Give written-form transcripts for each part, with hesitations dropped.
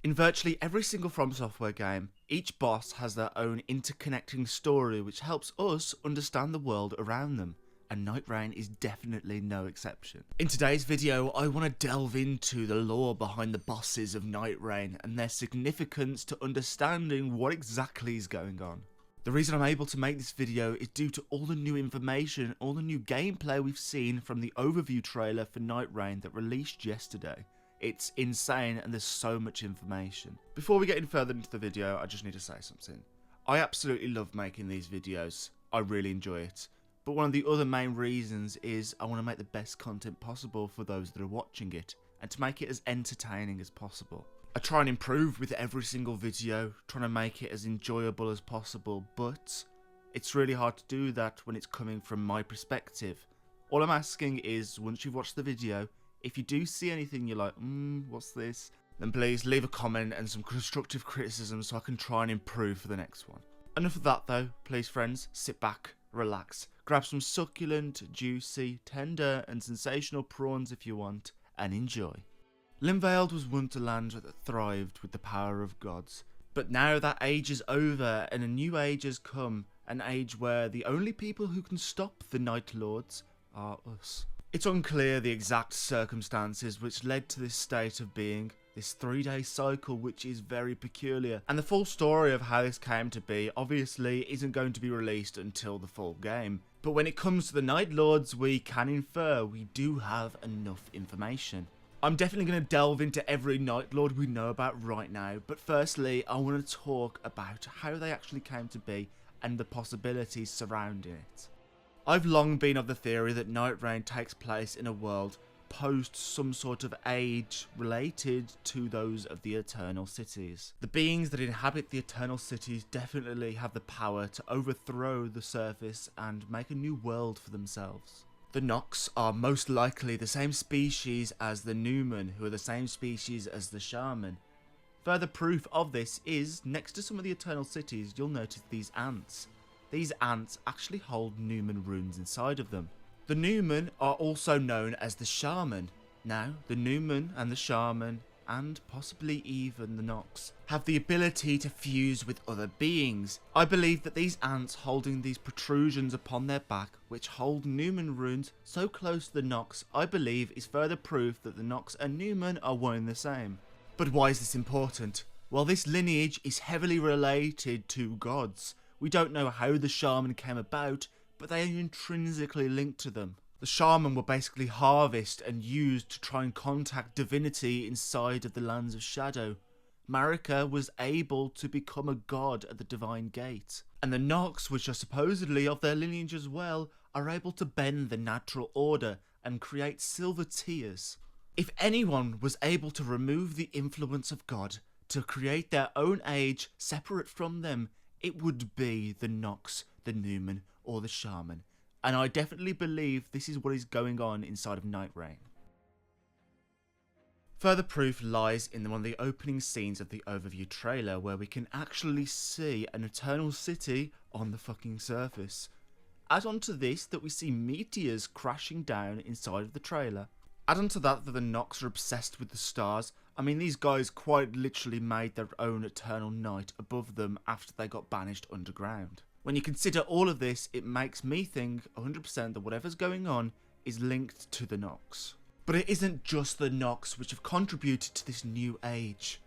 In virtually every single FromSoftware game, each boss has their own interconnecting story which helps us understand the world around them, and Nightreign is definitely no exception. In today's video, I want to delve into the lore behind the bosses of Nightreign and their significance to understanding what exactly is going on. The reason I'm able to make this video is due to all the new information, all the new gameplay we've seen from the overview trailer for Nightreign that released yesterday. It's insane and there's so much information. Before we get any further into the video, I just need to say something. I absolutely love making these videos. I really enjoy it. But one of the other main reasons is I want to make the best content possible for those that are watching it, and to make it as entertaining as possible. I try and improve with every single video, trying to make it as enjoyable as possible, but it's really hard to do that when it's coming from my perspective. All I'm asking is, once you've watched the video, if you do see anything you're like, what's this? Then please leave a comment and some constructive criticism so I can try and improve for the next one. Enough of that though, please friends, sit back, relax, grab some succulent, juicy, tender and sensational prawns if you want, and enjoy. Limveld was once a land that thrived with the power of gods, but now that age is over and a new age has come, an age where the only people who can stop the Nightlords are us. It's unclear the exact circumstances which led to this state of being, this 3-day cycle which is very peculiar, and the full story of how this came to be obviously isn't going to be released until the full game. But when it comes to the Nightlords, we can infer we do have enough information. I'm definitely going to delve into every Nightlord we know about right now, but firstly I want to talk about how they actually came to be and the possibilities surrounding it. I've long been of the theory that Nightreign takes place in a world post some sort of age related to those of the Eternal Cities. The beings that inhabit the Eternal Cities definitely have the power to overthrow the surface and make a new world for themselves. The Nox are most likely the same species as the Newman, who are the same species as the Shaman. Further proof of this is, next to some of the Eternal Cities, you'll notice these ants. These ants actually hold Newman runes inside of them. The Newman are also known as the Shaman. Now, the Newman and the Shaman, and possibly even the Nox, have the ability to fuse with other beings. I believe that these ants holding these protrusions upon their back, which hold Newman runes so close to the Nox, I believe is further proof that the Nox and Newman are one and the same. But why is this important? Well, this lineage is heavily related to gods. We don't know how the Shaman came about, but they are intrinsically linked to them. The Shaman were basically harvested and used to try and contact divinity inside of the lands of shadow. Marika was able to become a god at the Divine Gate. And the Nox, which are supposedly of their lineage as well, are able to bend the natural order and create silver tears. If anyone was able to remove the influence of God to create their own age separate from them, it would be the Nox, the Newman, or the Shaman. And I definitely believe this is what is going on inside of Nightreign. Further proof lies in one of the opening scenes of the overview trailer, where we can actually see an Eternal City on the fucking surface. Add on to this that we see meteors crashing down inside of the trailer. Add on to that the Nox are obsessed with the stars. I mean, these guys quite literally made their own eternal night above them after they got banished underground. When you consider all of this, it makes me think 100% that whatever's going on is linked to the Nox. But it isn't just the Nox which have contributed to this new age.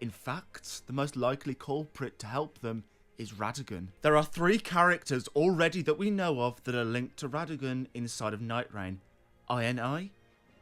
In fact, the most likely culprit to help them is Radagon. There are 3 characters already that we know of that are linked to Radagon inside of Nightreign. I,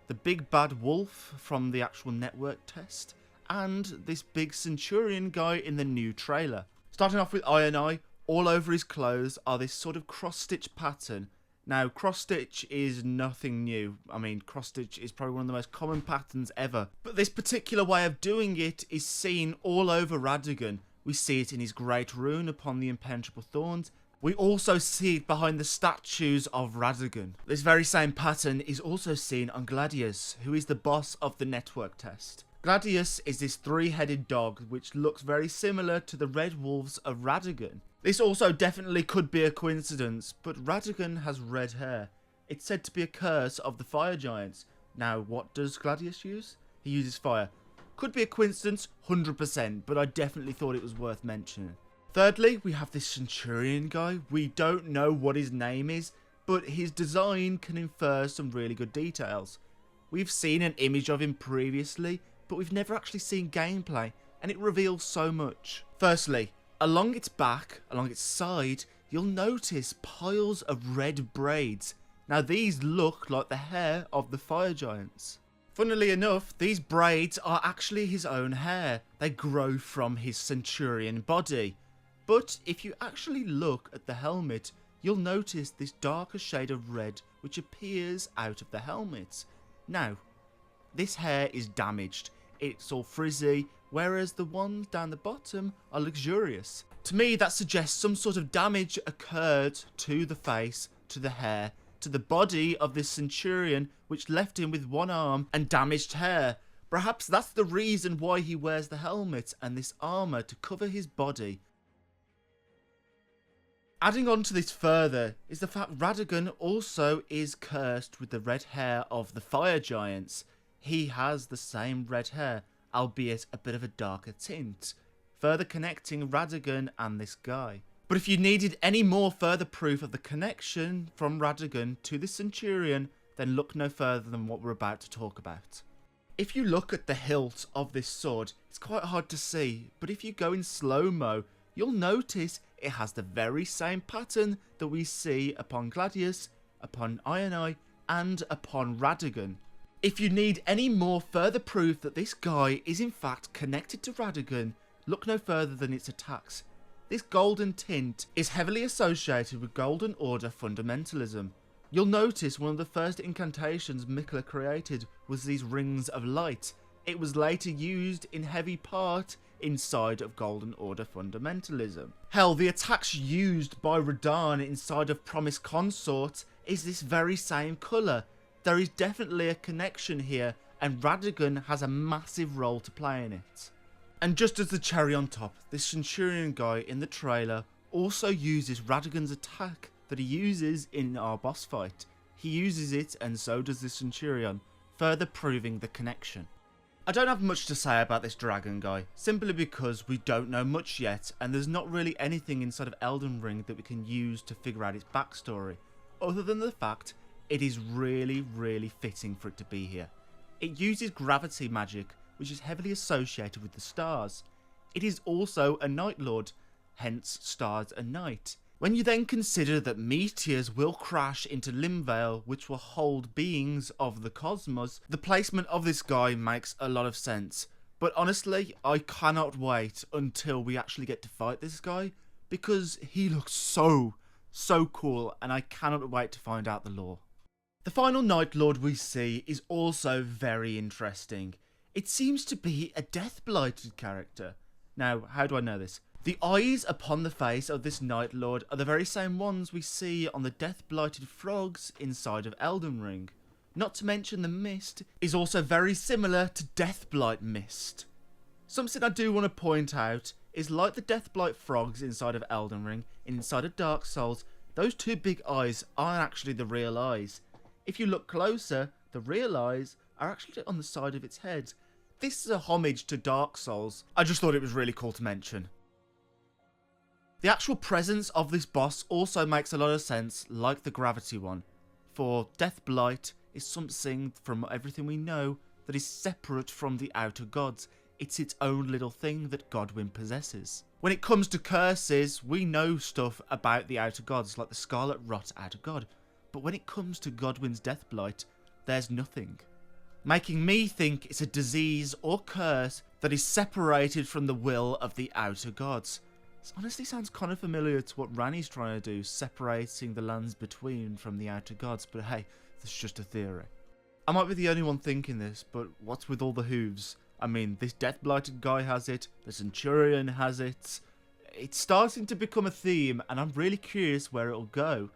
the big bad wolf from the actual network test, and this big Centurion guy in the new trailer. Starting off with I, all over his clothes are this sort of cross-stitch pattern. Now, cross-stitch is nothing new. I mean, cross-stitch is probably one of the most common patterns ever. But this particular way of doing it is seen all over Radagon. We see it in his great rune upon the impenetrable thorns. We also see it behind the statues of Radagon. This very same pattern is also seen on Gladius, who is the boss of the network test. Gladius is this 3-headed dog which looks very similar to the red wolves of Radagon. This also definitely could be a coincidence, but Radagon has red hair. It's said to be a curse of the fire giants. Now, what does Gladius use? He uses fire. Could be a coincidence, 100%, but I definitely thought it was worth mentioning. Thirdly, we have this Centurion guy. We don't know what his name is, but his design can infer some really good details. We've seen an image of him previously, but we've never actually seen gameplay, and it reveals so much. Firstly, along its back, along its side, you'll notice piles of red braids. Now these look like the hair of the fire giants. Funnily enough, these braids are actually his own hair. They grow from his Centurion body. But if you actually look at the helmet, you'll notice this darker shade of red which appears out of the helmet. Now, this hair is damaged. It's all frizzy, whereas the ones down the bottom are luxurious. To me, that suggests some sort of damage occurred to the face, to the hair, to the body of this Centurion, which left him with one arm and damaged hair. Perhaps that's the reason why he wears the helmet and this armor to cover his body. Adding on to this further is the fact Radagon also is cursed with the red hair of the fire giants. He has the same red hair, albeit a bit of a darker tint, further connecting Radagon and this guy. But if you needed any more further proof of the connection from Radagon to the Centurion, then look no further than what we're about to talk about. If you look at the hilt of this sword, it's quite hard to see, but if you go in slow-mo, you'll notice it has the very same pattern that we see upon Gladius, upon Eye, and upon Radagon. If you need any more further proof that this guy is in fact connected to Radagon, look no further than its attacks. This golden tint is heavily associated with Golden Order fundamentalism. You'll notice one of the first incantations Mikla created was these rings of light. It was later used in heavy part inside of Golden Order fundamentalism. Hell, the attacks used by Radahn inside of Promised Consort is this very same colour. There is definitely a connection here, and Radagon has a massive role to play in it. And just as the cherry on top, this Centurion guy in the trailer also uses Radagon's attack that he uses in our boss fight. He uses it, and so does the Centurion, further proving the connection. I don't have much to say about this dragon guy, simply because we don't know much yet, and there's not really anything inside of Elden Ring that we can use to figure out its backstory, other than the fact it is really fitting for it to be here. It uses gravity magic, which is heavily associated with the stars. It is also a Nightlord, hence stars and night. When you then consider that meteors will crash into Limveld, which will hold beings of the cosmos, the placement of this guy makes a lot of sense. But honestly, I cannot wait until we actually get to fight this guy, because he looks so cool, and I cannot wait to find out the lore. The final Nightlord we see is also very interesting. It seems to be a death-blighted character. Now, how do I know this? The eyes upon the face of this Nightlord are the very same ones we see on the death-blighted frogs inside of Elden Ring. Not to mention the mist is also very similar to Deathblight mist. Something I do want to point out is, like the Deathblight frogs inside of Elden Ring, inside of Dark Souls, those two big eyes aren't actually the real eyes. If you look closer, the real eyes are actually on the side of its head. This is a homage to Dark Souls. I just thought it was really cool to mention. The actual presence of this boss also makes a lot of sense, like the gravity one. For Deathblight is something, from everything we know, that is separate from the outer gods. It's its own little thing that Godwyn possesses. When it comes to curses, we know stuff about the outer gods, like the Scarlet Rot outer god. But when it comes to Godwyn's Deathblight, there's nothing. Making me think it's a disease or curse that is separated from the will of the outer gods. This honestly sounds kind of familiar to what Ranni's trying to do, separating the lands between from the outer gods, but hey, that's just a theory. I might be the only one thinking this, but what's with all the hooves? I mean, this death-blighted guy has it, the Centurion has it. It's starting to become a theme, and I'm really curious where it'll go.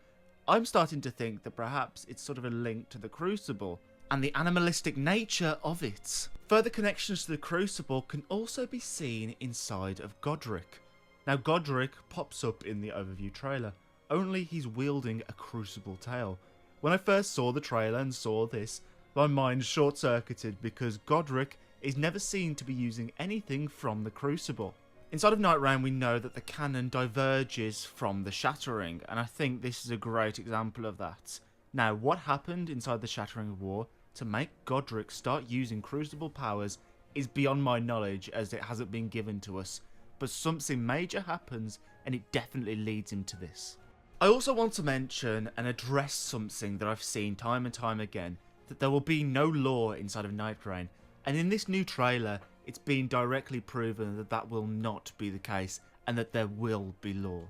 I'm starting to think that perhaps it's sort of a link to the Crucible, and the animalistic nature of it. Further connections to the Crucible can also be seen inside of Godric. Now Godric pops up in the overview trailer, only he's wielding a Crucible tail. When I first saw the trailer and saw this, my mind short-circuited because Godric is never seen to be using anything from the Crucible. Inside of Nightreign, we know that the canon diverges from the Shattering, and I think this is a great example of that. Now, what happened inside the Shattering War to make Godric start using Crucible powers is beyond my knowledge, as it hasn't been given to us, but something major happens and it definitely leads him to this. I also want to mention and address something that I've seen time and time again, that there will be no lore inside of Nightreign, and in this new trailer it's been directly proven that that will not be the case and that there will be lore.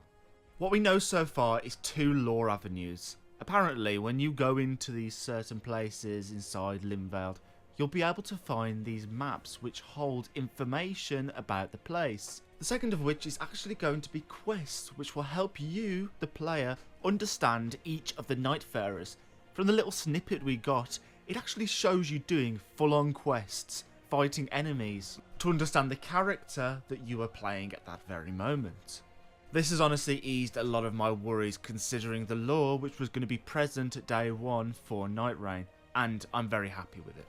What we know so far is 2 lore avenues. Apparently, when you go into these certain places inside Limveld, you'll be able to find these maps which hold information about the place. The second of which is actually going to be quests, which will help you, the player, understand each of the Nightfarers. From the little snippet we got, it actually shows you doing full-on quests, fighting enemies, to understand the character that you are playing at that very moment. This has honestly eased a lot of my worries, considering the lore which was going to be present at day 1 for Nightreign, and I'm very happy with it.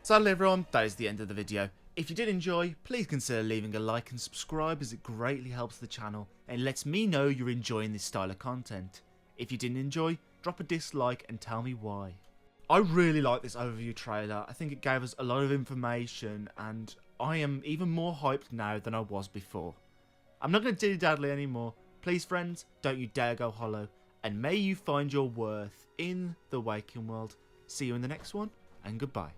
Sadly everyone, that is the end of the video. If you did enjoy, please consider leaving a like and subscribe, as it greatly helps the channel and lets me know you're enjoying this style of content. If you didn't enjoy, drop a dislike and tell me why. I really like this overview trailer. I think it gave us a lot of information and I am even more hyped now than I was before. I'm not going to dilly-daddly anymore. Please friends, don't you dare go hollow, and may you find your worth in the waking world. See you in the next one, and goodbye.